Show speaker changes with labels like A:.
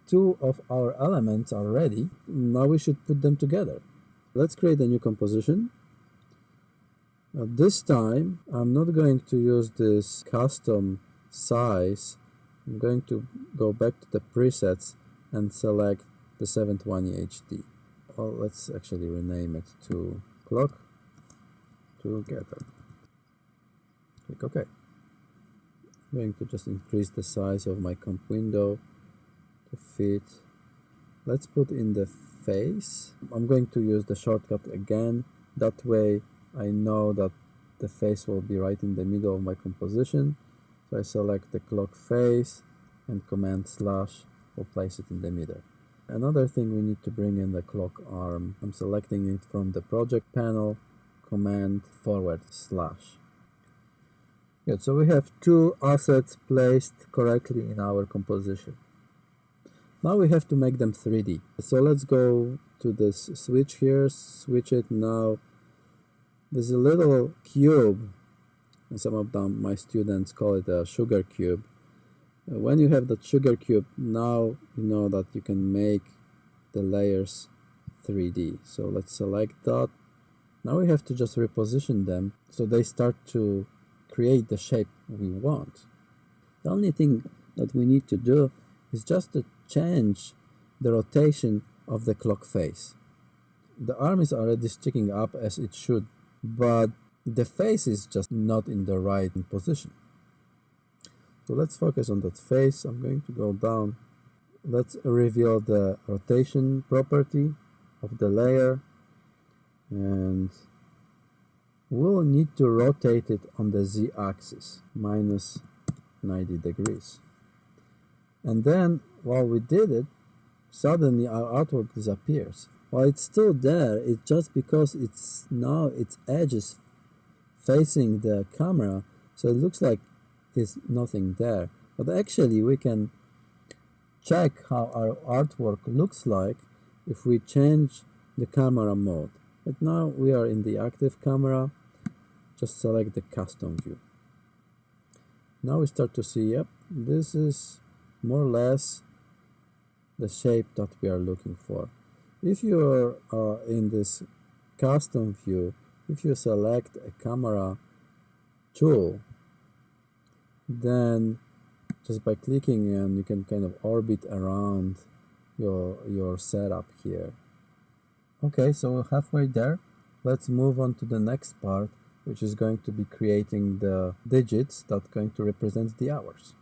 A: two of our elements are ready. Now we should put them together. Let's create a new composition. This time I'm not going to use this custom size. I'm going to go back to the presets and select the 720 HD. Well, let's actually rename it to clock together. Click OK. I'm going to just increase the size of my comp window to fit. Let's put in the face. I'm going to use the shortcut again. That way I know that the face will be right in the middle of my composition. So I select the clock face and command / will place it in the middle. Another thing, we need to bring in the clock arm. I'm selecting it from the project panel, command / Good, so we have two assets placed correctly in our composition. Now we have to make them 3D. So let's go to this switch here, switch it now. There's a little cube, and some of them, my students call it a sugar cube. When you have that sugar cube, now you know that you can make the layers 3D. So let's select that. Now we have to just reposition them so they start to create the shape we want. The only thing that we need to do is just to change the rotation of the clock face. The arm is already sticking up as it should, but the face is just not in the right position. So let's focus on that face. I'm going to go down. Let's reveal the rotation property of the layer, and we'll need to rotate it on the z-axis, minus 90 degrees. And then while we did it, suddenly our artwork disappears. While it's still there, it's just because it's now its edges facing the camera, so it looks like is nothing there. But actually we can check how our artwork looks like if we change the camera mode. But now we are in the active camera. Just select the custom view. Now we start to see, yep, this is more or less the shape that we are looking for. If you are in this custom view, if you select a camera tool, then just by clicking and you can kind of orbit around your setup here. Okay, so we're halfway there. Let's move on to the next part, which is going to be creating the digits that are going to represent the hours.